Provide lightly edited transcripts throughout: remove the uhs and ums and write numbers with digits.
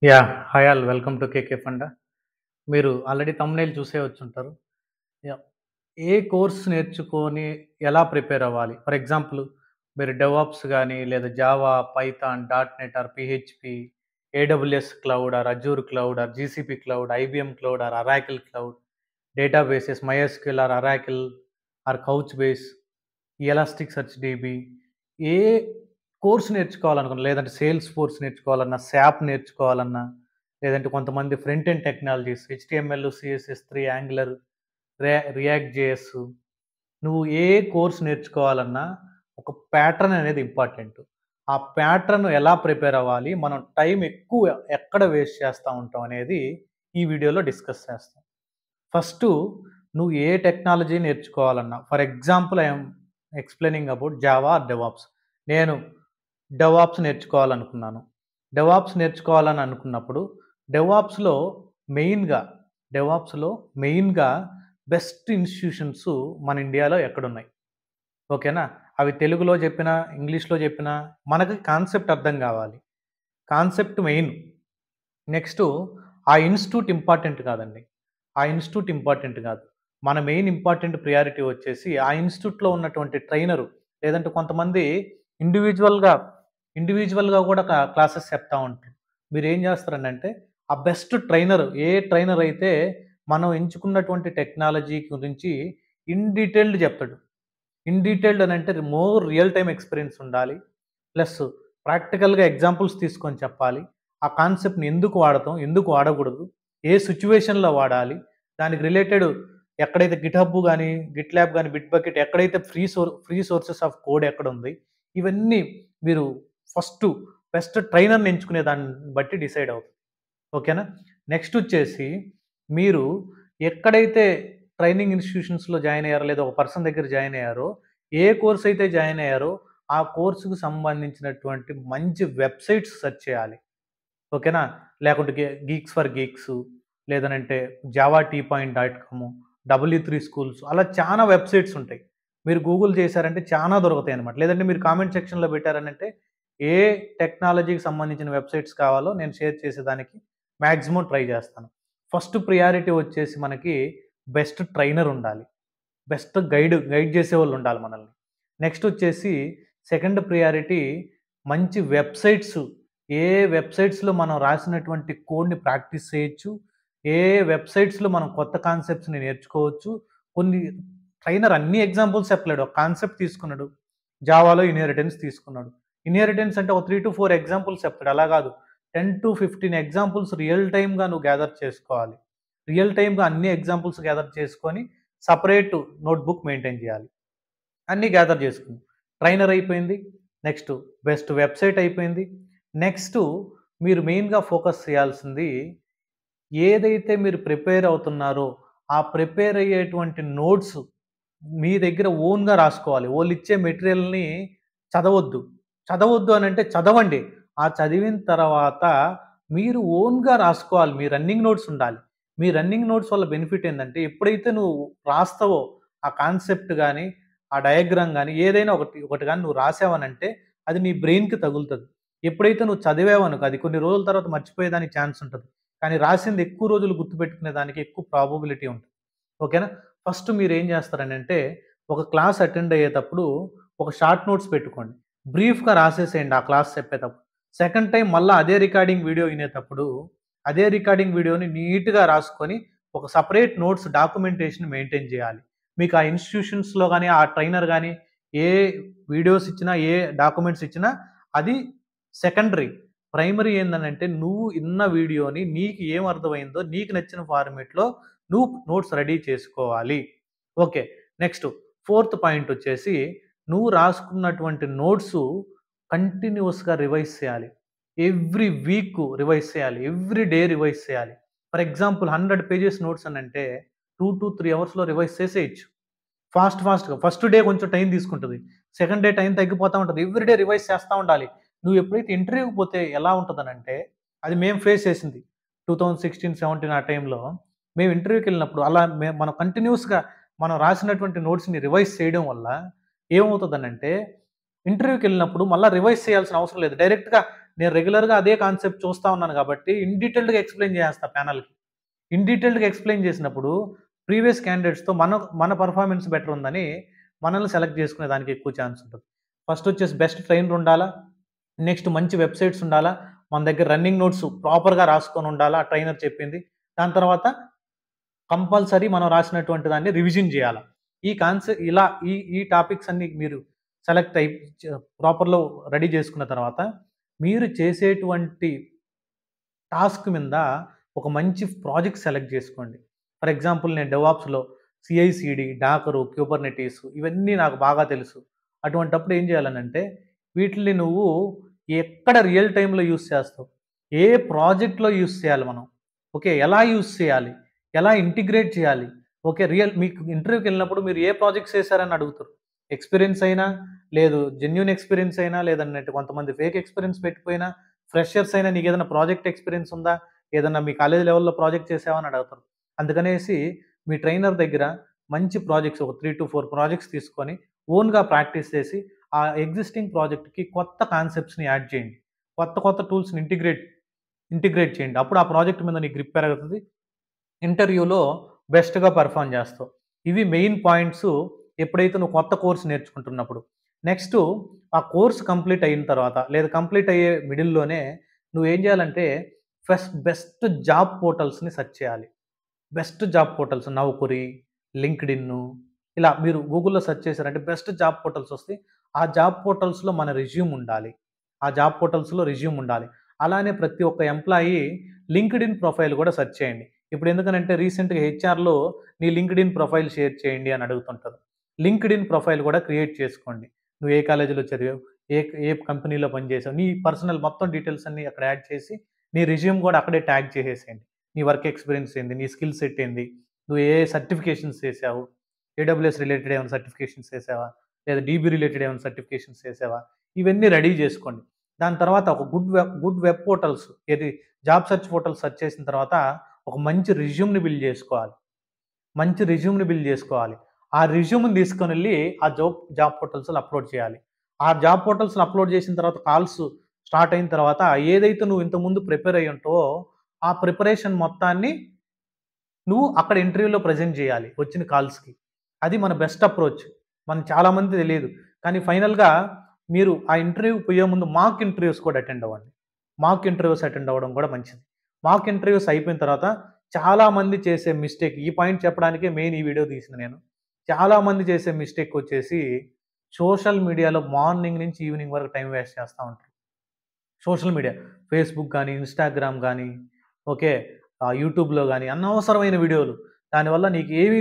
Hi all welcome to KK funda. మీరు already thumbnail చూసే వచ్చుంటారు. Yeah! ఏ course నేర్చుకొని ఎలా ప్రిపేర్ అవ్వాలి? ఫర్ ఎగ్జాంపుల్ మీరు డెవాప్స్ గాని, లేదా Java, Python, dot net or PHP, AWS cloud or Azure cloud or GCP cloud, IBM cloud or Oracle cloud, databases MySQL or Oracle or Couchbase, Elasticsearch DB. ఏ course నేర్చుకోవాలనుకున్నా, లేదంటే Salesforce నేర్చుకోవాలన్నా, SAP నేర్చుకోవాలన్నా, లేదంటే కొంతమంది front end technologies HTML, సీఎస్ఎస్3, Angular, React JS. నువ్వు ఏ కోర్స్ నేర్చుకోవాలన్నా ఒక ప్యాటర్న్ అనేది ఇంపార్టెంట్. ఆ ప్యాటర్న్ ఎలా ప్రిపేర్ అవ్వాలి? మనం టైం ఎక్కువ ఎక్కడ వేస్ట్ చేస్తా ఉంటాం అనేది ఈ వీడియోలో డిస్కస్ చేస్తాం. ఫస్టు నువ్వు ఏ టెక్నాలజీ నేర్చుకోవాలన్నా, for example I'm explaining about Java or DevOps. నేను డెవాప్స్ నేర్చుకోవాలనుకున్నాను. డెవాప్స్ నేర్చుకోవాలని అనుకున్నప్పుడు డెవాప్స్‌లో మెయిన్‌గా డెవాప్స్‌లో మెయిన్‌గా బెస్ట్ ఇన్‌స్టిట్యూషన్స్ మన ఇండియాలో ఎక్కడున్నాయి? ఓకేనా? అవి తెలుగులో చెప్పినా, ఇంగ్లీష్‌లో చెప్పినా మనకి కాన్సెప్ట్ అర్థం కావాలి. Concept main. నెక్స్టు ఆ ఇన్‌స్టిట్యూట్ ఇంపార్టెంట్ కాదండి. ఆ ఇన్‌స్టిట్యూట్ ఇంపార్టెంట్ కాదు. మన మెయిన్ ఇంపార్టెంట్ ప్రియారిటీ వచ్చేసి ఆ ఇన్‌స్టిట్యూట్‌లో ఉన్నటువంటి ట్రైనరు. లేదంటే కొంతమంది ఇండివిడ్యువల్‌గా, ఇండివిడ్యువల్‌గా కూడా క్లాసెస్ చెప్తా ఉంటారు. మీరేం చేస్తారనంటే ఆ బెస్ట్ ట్రైనర్ ఏ ట్రైనర్ అయితే మనం ఎంచుకున్నటువంటి టెక్నాలజీ గురించి ఇన్ డీటెయిల్డ్ చెప్తాడు. ఇన్ డీటెయిల్డ్ అనంటే మోర్ రియల్ టైమ్ ఎక్స్‌పీరియన్స్ ఉండాలి. ప్లస్ ప్రాక్టికల్‌గా ఎగ్జాంపుల్స్ తీసుకొని చెప్పాలి. ఆ కాన్సెప్ట్‌ని ఎందుకు వాడతాం? ఎందుకు వాడకూడదు? ఏ సిట్యుయేషన్‌లో వాడాలి? దానికి రిలేటెడ్ ఎక్కడైతే గిట్‌హబ్ గాని, గిట్‌ల్యాబ్ గాని, బిట్‌బకెట్ ఎక్కడైతే ఫ్రీ సోర్సెస్ ఆఫ్ కోడ్ ఎక్కడుంది? ఇవన్నీ మీరు ఫస్టు బెస్ట్ ట్రైనర్‌ని ఎంచుకునే దాన్ని బట్టి డిసైడ్ అవుతుంది. ఓకేనా? నెక్స్ట్ వచ్చేసి మీరు ఎక్కడైతే ట్రైనింగ్ ఇన్‌స్టిట్యూషన్స్‌లో జాయిన్ అయ్యారో, లేదా ఒక పర్సన్ దగ్గర జాయిన్ అయ్యారో, ఏ కోర్స్ అయితే జాయిన్ అయ్యారో, ఆ కోర్స్‌కి సంబంధించినటువంటి మంచి వెబ్‌సైట్స్ సెర్చ్ చేయాలి. ఓకేనా? లేకుంటే గీక్స్ ఫర్ గీక్సు, లేదనంటే జావా టీ పాయింట్ డాట్ కాము, డబ్ల్యూ3 స్కూల్స్ అలా చానా వెబ్‌సైట్స్ ఉంటాయి. మీరు గూగుల్ చేశారంటే చానా దొరుకుతాయన్నమాట. లేదంటే మీరు కామెంట్ సెక్షన్‌లో పెట్టారనంటే ఏ టెక్నాలజీకి సంబంధించిన వెబ్‌సైట్స్ కావాలో నేను షేర్ చేసేదానికి మాక్సిమం ట్రై చేస్తాను. ఫస్ట్ ప్రియారిటీ వచ్చేసి మనకి బెస్ట్ ట్రైనర్ ఉండాలి. బెస్ట్ గైడ్ చేసేవాళ్ళుండాలి మనల్ని. నెక్స్ట్ వచ్చేసి సెకండ్ ప్రియారిటీ మంచి వెబ్‌సైట్స్. ఏ వెబ్‌సైట్స్‌లో మనం రాసినటువంటి కోడ్‌ని ప్రాక్టీస్ చేయొచ్చు. ఏ వెబ్‌సైట్స్‌లో మనం కొత్త కాన్సెప్ట్స్‌ని నేర్చుకోవచ్చు. కొన్ని ట్రైనర్ అన్ని ఎగ్జాంపుల్స్ చెప్పలేడు. ఒక కాన్సెప్ట్ తీసుకున్నాడు. జావాలో ఇన్హెరిటెన్స్ తీసుకున్నాడు. ఇన్హెరిటెన్స్ అంటే ఒక 3-4 ఎగ్జాంపుల్స్ చెప్తాడు. అలా కాదు. 10-15 ఎగ్జాంపుల్స్ రియల్ టైమ్‌గా నువ్వు గ్యాదర్ చేసుకోవాలి. రియల్ టైమ్‌గా అన్ని ఎగ్జాంపుల్స్ గ్యాదర్ చేసుకొని సెపరేట్ నోట్‌బుక్ మెయింటైన్ చేయాలి. అన్నీ గ్యాదర్ చేసుకున్నాం. ట్రైనర్ అయిపోయింది. నెక్స్ట్ బెస్ట్ వెబ్‌సైట్ అయిపోయింది. నెక్స్టు మీరు మెయిన్‌గా ఫోకస్ చేయాల్సింది ఏదైతే మీరు ప్రిపేర్ అవుతున్నారో, ఆ ప్రిపేర్ అయ్యేటువంటి నోట్స్ మీ దగ్గర ఓన్‌గా రాసుకోవాలి. వోళ్ళిచ్చే మెటీరియల్‌ని చదవొద్దు. చదవొద్దు అనంటే చదవండి. ఆ చదివిన తర్వాత మీరు ఓన్‌గా రాసుకోవాలి. మీ రన్నింగ్ నోట్స్ ఉండాలి. మీ రన్నింగ్ నోట్స్ వల్ల బెనిఫిట్ ఏందంటే ఎప్పుడైతే నువ్వు రాస్తావో ఆ కాన్సెప్ట్ గాని, ఆ డయాగ్రామ్ గాని ఏదైనా ఒకటి గాని నువ్వు రాసావనంటే అది నీ బ్రెయిన్‌కి తగులుతది. ఎప్పుడైతే నువ్వు చదివావనుకో అది కొన్ని రోజుల తర్వాత మర్చిపోయేదానికి ఛాన్స్ ఉంటది. కానీ రాసింది ఎక్కువ రోజులు గుర్తుపెట్టుకునే దానికి ఎక్కువ ప్రాబబిలిటీ ఉంటది. ఓకేనా? ఫస్ట్ మీరేం చేస్తారనంటే, ఒక క్లాస్ అటెండ్ అయ్యేటప్పుడు ఒక షార్ట్ నోట్స్ పెట్టుకోండి. బ్రీఫ్‌గా రాసేసేయండి ఆ క్లాస్ చెప్పేటప్పుడు. సెకండ్ టైమ్ మళ్ళా అదే రికార్డింగ్ వీడియో ఇనేటప్పుడు, అదే రికార్డింగ్ వీడియోని నీట్‌గా రాసుకొని, ఒక సెపరేట్ నోట్స్ డాక్యుమెంటేషన్ మెయింటైన్ చేయాలి. మీకు ఆ ఇన్‌స్టిట్యూషన్స్‌లో గాని, ఆ ట్రైనర్ గాని, ఏ వీడియోస్ ఇచ్చినా, ఏ డాక్యుమెంట్స్ ఇచ్చినా అది సెకండరీ. ప్రైమరీ ఏందనంటే, నువ్వు ఇన్న వీడియోని నీకు ఏం అర్థమైందో, నీకు నచ్చిన ఫార్మాట్‌లో నువ్వు నోట్స్ రెడీ చేసుకోవాలి. ఓకే. నెక్స్ట్ ఫోర్త్ పాయింట్ వచ్చేసి, నువ్వు రాసుకున్నటువంటి నోట్సు కంటిన్యూయస్‌గా రివైజ్ చేయాలి. ఎవ్రీ వీక్ రివైజ్ చేయాలి. ఎవ్రీ డే రివైజ్ చేయాలి. ఫర్ ఎగ్జాంపుల్ 100 పేజెస్ నోట్స్ అనంటే 2-3 అవర్స్‌లో రివైజ్ చేసేయొచ్చు. ఫాస్ట్‌గా. ఫస్ట్ డే కొంచెం టైం తీసుకుంటది. సెకండ్ డే టైం తగ్గిపోతా ఉంటది. ఎవ్రీ డే రివైజ్ చేస్తా ఉండాలి. నువ్వు ఎప్పుడైతే ఇంటర్వ్యూకి పోతే ఎలా ఉంటదనంటే, అది మేము ఫేస్ చేసింది. 2016, 17 ఆ టైంలో మేము ఇంటర్వ్యూకెళ్ళినప్పుడు అలా మనం కంటిన్యూయస్‌గా మనం రాసినటువంటి నోట్స్‌ని రివైజ్ చేయడం వల్ల ఏమవుతదనంటే, ఇంటర్వ్యూకెళ్ళినప్పుడు మళ్ళా రివైజ్ చేయాల్సిన అవసరం లేదు. డైరెక్ట్‌గా నేను రెగ్యులర్‌గా అదే కాన్సెప్ట్ చూస్తా ఉన్నాను కాబట్టి ఇన్ డీటెయిల్డ్‌గా ఎక్స్‌ప్లెయిన్ చేసేస్తా ప్యానెల్‌కి. ఇన్ డీటెయిల్డ్‌గా ఎక్స్‌ప్లెయిన్ చేసినప్పుడు ప్రీవియస్ క్యాండిడేట్స్‌తో మన పెర్ఫార్మన్స్ బెటర్ ఉందని మనల్ని సెలెక్ట్ చేసుకునే దానికి ఎక్కువ ఛాన్స్ ఉంటది. ఫస్ట్ వచ్చేసి బెస్ట్ ట్రైనర్ ఉండాలా. నెక్స్ట్ మంచి వెబ్‌సైట్స్ ఉండాలా. మన దగ్గర రన్నింగ్ నోట్స్ ప్రాపర్‌గా రాసుకొని ఉండాలా ట్రైనర్ చెప్పింది. దాని తర్వాత కంపల్సరీ మనం రాసినటువంటి దాన్ని రివిజన్ చేయాలా. ఇలా ఈ టాపిక్స్ అన్నీ మీరు సెలెక్ట్ అయి ప్రాపర్‌లో రెడీ చేసుకున్న తర్వాత మీరు చేసేటువంటి టాస్క్ మీద ఒక మంచి ప్రాజెక్ట్ సెలెక్ట్ చేసుకోండి. ఫర్ ఎగ్జాంపుల్ నేను డెవాప్స్‌లో సీఐసీడీ, డాకరు, క్యూబర్నెటీస్ ఇవన్నీ నాకు బాగా తెలుసు. అటువంటప్పుడు ఏం చేయాలనంటే వీటిల్ని నువ్వు ఎక్కడ రియల్ టైమ్‌లో యూజ్ చేస్తావు? ఏ ప్రాజెక్ట్‌లో యూజ్ చేయాలి మనం? ఓకే. ఎలా యూజ్ చేయాలి? ఎలా ఇంటిగ్రేట్ చేయాలి? ఓకే. మీకు ఇంటర్వ్యూకెళ్ళినప్పుడు మీరు ఏ ప్రాజెక్ట్స్ చేశారని అడుగుతారు. ఎక్స్‌పీరియన్స్ అయినా, లేదు జెన్యూన్ ఎక్స్‌పీరియన్స్ అయినా, లేదన్నట్టు కొంతమంది ఫేక్ ఎక్స్‌పీరియన్స్ పెట్టిపోయినా, ఫ్రెషర్స్ అయినా నీకేదైనా ప్రాజెక్ట్ ఎక్స్‌పీరియన్స్ ఉందా? ఏదన్నా మీ కాలేజీ లెవెల్‌లో ప్రాజెక్ట్ చేసావా అని అడుగుతారు. అందుకనేసి మీ ట్రైనర్ దగ్గర మంచి ప్రాజెక్ట్స్ ఒక 3-4 ప్రాజెక్ట్స్ తీసుకొని ఓన్‌గా ప్రాక్టీస్ చేసి, ఆ ఎగ్జిస్టింగ్ ప్రాజెక్ట్‌కి కొత్త కాన్సెప్ట్స్‌ని యాడ్ చేయండి. కొత్త టూల్స్‌ని ఇంటిగ్రేట్ చేయండి. అప్పుడు ఆ ప్రాజెక్ట్ మీద నీ గ్రిప్ పెరుగుతది. ఇంటర్వ్యూలో బెస్ట్‌గా పెర్ఫార్మ్ చేస్తావు. ఇవి మెయిన్ పాయింట్సు ఎప్పుడైతే నువ్వు కొత్త కోర్స్ నేర్చుకుంటున్నప్పుడు. నెక్స్టు ఆ కోర్స్ కంప్లీట్ అయిన తర్వాత లేదా కంప్లీట్ అయ్యే మిడిల్‌లోనే నువ్వేం చేయాలంటే బెస్ట్ జాబ్ పోర్టల్స్‌ని సెర్చ్ చేయాలి. బెస్ట్ జాబ్ పోర్టల్స్ నౌకరీ, లింక్డ్ఇన్ను ఇలా మీరు గూగుల్‌లో సెర్చ్ చేశారంటే బెస్ట్ జాబ్ పోర్టల్స్ వస్తాయి. ఆ జాబ్ పోర్టల్స్‌లో మన రెజ్యూమ్ ఉండాలి. ఆ జాబ్ పోర్టల్స్‌లో రెజ్యూమ్ ఉండాలి. అలానే ప్రతి ఒక్క ఎంప్లాయీ లింక్డ్ఇన్ ప్రొఫైల్ కూడా సెర్చ్ చేయండి. ఇప్పుడు ఎందుకనంటే రీసెంట్‌గా హెచ్ఆర్‌లో నీ లింక్డ్ఇన్ ప్రొఫైల్ షేర్ చేయండి అని అడుగుతుంటారు. లింక్డ్ఇన్ ప్రొఫైల్ కూడా క్రియేట్ చేసుకోండి. నువ్వు ఏ కాలేజీలో చదివావు? ఏ ఏ కంపెనీలో పనిచేసావు? నీ పర్సనల్ మొత్తం డీటెయిల్స్ అన్నీ అక్కడ యాడ్ చేసి నీ రెజ్యూమ్ కూడా అక్కడే ట్యాగ్ చేసేసేయండి. నీ వర్క్ ఎక్స్‌పీరియన్స్ ఏంది? నీ స్కిల్ సెట్ ఏంది? నువ్వు ఏ సర్టిఫికేషన్స్ చేసావు? ఏడబ్ల్యూఎస్ రిలేటెడ్ ఏమైనా సర్టిఫికేషన్స్ చేసావా? లేదా డీబీ రిలేటెడ్ ఏమైనా సర్టిఫికేషన్స్ చేసావా? ఇవన్నీ రెడీ చేసుకోండి. దాని తర్వాత ఒక గుడ్ వెబ్ పోర్టల్స్ ఏది జాబ్ సెర్చ్ పోర్టల్ సెర్చ్ చేసిన తర్వాత ఒక మంచి రెజ్యూమ్‌ని బిల్డ్ చేసుకోవాలి. మంచి రెజ్యూమ్‌ని బిల్డ్ చేసుకోవాలి. ఆ రెజ్యూమ్‌ని తీసుకొనెళ్ళి ఆ జాబ్ పోర్టల్స్‌లో అప్‌లోడ్ చేయాలి. ఆ జాబ్ పోర్టల్స్‌లో అప్‌లోడ్ చేసిన తర్వాత కాల్స్ స్టార్ట్ అయిన తర్వాత ఏదైతే నువ్వు ఇంతకుముందు ప్రిపేర్ అయ్యి ఉంటావో, ఆ ప్రిపరేషన్ మొత్తాన్ని నువ్వు అక్కడ ఇంటర్వ్యూలో ప్రెజెంట్ చేయాలి వచ్చిన కాల్స్‌కి. అది మన బెస్ట్ అప్రోచ్. చాలామంది తెలీదు. కానీ ఫైనల్‌గా మీరు ఆ ఇంటర్వ్యూకి పోయే ముందు మాక్ ఇంటర్వ్యూస్ కూడా అటెండ్ అవ్వండి. మాక్ ఇంటర్వ్యూస్ అటెండ్ అవ్వడం కూడా మంచిది. మాక్ ఇంటర్వ్యూస్ అయిపోయిన తర్వాత చాలామంది చేసే మిస్టేక్ ఈ పాయింట్ చెప్పడానికే మెయిన్ ఈ వీడియో తీసింది నేను. చాలామంది చేసే మిస్టేక్ వచ్చేసి సోషల్ మీడియాలో మార్నింగ్ నుంచి ఈవినింగ్ వరకు టైం వేస్ట్ చేస్తా ఉంటారు. సోషల్ మీడియా ఫేస్‌బుక్ గానీ, ఇన్‌స్టాగ్రామ్ గానీ, ఓకే. యూట్యూబ్‌లో గానీ అనవసరమైన వీడియోలు. దానివల్ల నీకు ఏమి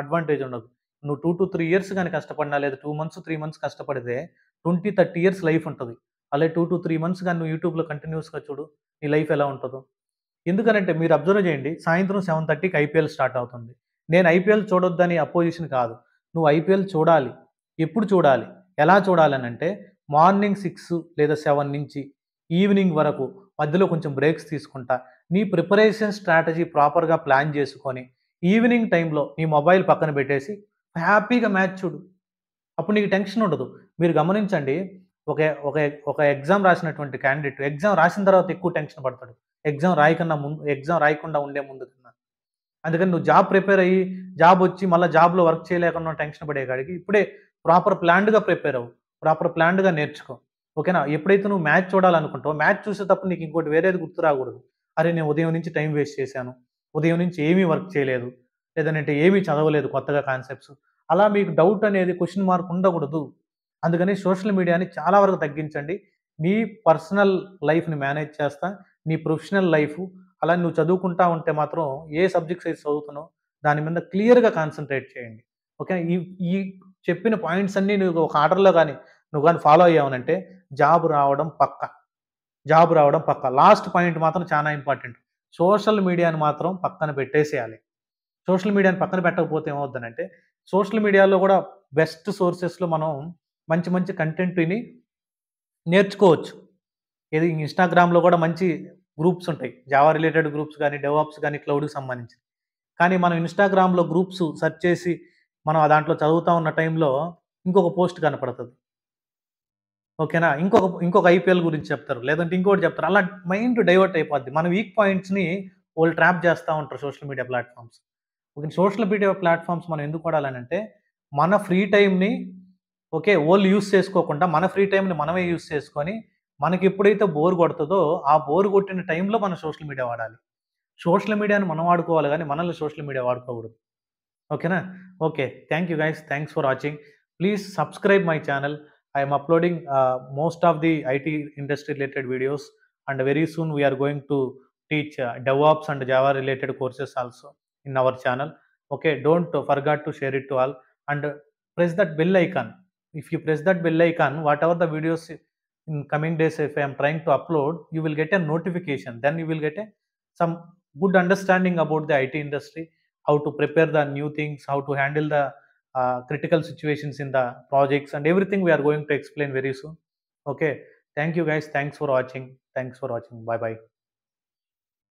అడ్వాంటేజ్ ఉండదు. నువ్వు 2-3 ఇయర్స్ గాని కష్టపడినా లేదా 2 మంత్స్, 3 మంత్స్ కష్టపడితే 20, 30 ఇయర్స్ లైఫ్ ఉంటది. అలాగే 2-3 మంత్స్ గాని నువ్వు యూట్యూబ్‌లో కంటిన్యూయస్‌గా చూడు. నీ లైఫ్ ఎలా ఉంటదో. ఎందుకనంటే మీరు అబ్జర్వ్ చేయండి. సాయంత్రం 7:30కి ఐపీఎల్ స్టార్ట్ అవుతుంది. నేను ఐపీఎల్ చూడొద్దని అపోజిషన్ కాదు. నువ్వు ఐపీఎల్ చూడాలి. ఎప్పుడు చూడాలి? ఎలా చూడాలనంటే మార్నింగ్ 6 లేదా 7 నుంచి ఈవినింగ్ వరకు మధ్యలో కొంచెం బ్రేక్స్ తీసుకుంటా. నీ ప్రిపరేషన్ స్ట్రాటజీ ప్రాపర్‌గా ప్లాన్ చేసుకొని ఈవినింగ్ టైమ్‌లో నీ మొబైల్ పక్కన పెట్టేసి హ్యాపీగా మ్యాచ్ చూడు. అప్పుడు నీకు టెన్షన్ ఉండదు. మీరు గమనించండి. ఒక ఒక ఒక ఎగ్జామ్ రాసినటువంటి క్యాండిడేట్ ఎగ్జామ్ రాసిన తర్వాత ఎక్కువ టెన్షన్ పడతాడు. ఎగ్జామ్ రాయకుండా ఉండే ముందు కన్నా. అందుకని నువ్వు జాబ్ ప్రిపేర్ అయ్యి, జాబొచ్చి మళ్ళా జాబ్‌లో వర్క్ చేయలేకుండా టెన్షన్ పడే కాడికి ఇప్పుడే ప్రాపర్ ప్లాన్డ్‌గా ప్రిపేర్ అవ్వు. ప్రాపర్ ప్లాన్డ్‌గా నేర్చుకో. ఓకేనా? ఎప్పుడైతే నువ్వు మ్యాచ్ చూడాలనుకుంటావో, మ్యాచ్ చూసేటప్పుడు నీకు ఇంకోటి వేరేది గుర్తు రాకూడదు. అరే! నేను ఉదయం నుంచి టైం వేస్ట్ చేశాను. ఉదయం నుంచి ఏమీ వర్క్ చేయలేదు. లేదనంటే ఏమీ చదవలేదు కొత్తగా కాన్సెప్ట్స్. అలా మీకు డౌట్ అనేది క్వెషన్ మార్క్ ఉండకూడదు. అందుకని సోషల్ మీడియాని చాలా వరకు తగ్గించండి. నీ పర్సనల్ లైఫ్‌ని మేనేజ్ చేస్తా, నీ ప్రొఫెషనల్ లైఫు అలా నువ్వు చదువుకుంటా ఉంటే మాత్రం ఏ సబ్జెక్ట్స్ అయితే చదువుతున్నావో దాని మీద క్లియర్‌గా కాన్సంట్రేట్ చేయండి. ఓకే. ఈ ఈ చెప్పిన పాయింట్స్ అన్నీ నువ్వు ఒక ఆర్డర్‌లో గాని నువ్వు గాని ఫాలో అయ్యావనంటే జాబ్ రావడం పక్కా. జాబ్ రావడం పక్కా. లాస్ట్ పాయింట్ మాత్రం చానా ఇంపార్టెంట్. సోషల్ మీడియాని మాత్రం పక్కన పెట్టేసేయాలి. సోషల్ మీడియాని పక్కన పెట్టకపోతే ఏమవుద్దనంటే సోషల్ మీడియాలో గూడా బెస్ట్ సోర్సెస్‌లో మనం మంచి మంచి కంటెంట్ విని నేర్చుకోవచ్చు. ఏది ఇన్‌స్టాగ్రామ్‌లో గూడా మంచి గ్రూప్స్ ఉంటాయి. జావా రిలేటెడ్ గ్రూప్స్ గాని, డెవాప్స్ గాని, క్లౌడ్‌కి సంబంధించి. కానీ మనం ఇన్‌స్టాగ్రామ్‌లో గ్రూప్స్ సెర్చ్ చేసి, మనం దాంట్లో చదువుతా ఉన్న టైంలో ఇంకొక పోస్ట్ కనపడతది. ఓకేనా? ఇంకొక ఐపీఎల్ గురించి చెప్తారు. లేదంటే ఇంకోటి చెప్తారు. అలా మైండ్ డైవర్ట్ అయిపోద్ది. మన వీక్ పాయింట్స్‌ని వోళ్ళు ట్రాప్ చేస్తా ఉంటారు social media platforms. Okay. Social media platforms మనం ఎందుకు వాడాలనంటే, మన ఫ్రీ టైమ్‌ని ఓకే. వోళ్ళు యూజ్ చేసుకోకుండా, మన ఫ్రీ టైమ్‌ని మనమే యూజ్ చేసుకొని, మనకెప్పుడైతే బోర్ కొడతదో, ఆ బోర్ కొట్టిన టైంలో మనం సోషల్ మీడియా వాడాలి. సోషల్ మీడియాని మనం వాడుకోవాలి గానీ, మనల్ని సోషల్ మీడియా వాడుకోకూడదు. ఓకేనా? Okay. Thank you guys. Thanks for watching. Please subscribe my channel. I am uploading most of the IT industry related videos, and very soon we are going to teach DevOps and Java related courses also in our channel. Okay, don't forget to share it to all, and press that bell icon. If you press that bell icon, whatever the videos in coming days, if I am trying to upload, you will get a notification. Then you will get some good understanding about the IT industry, how to prepare the new things, how to handle the critical situations in the projects, and everything we are going to explain very soon. Okay, thank you guys. Thanks for watching. Bye bye.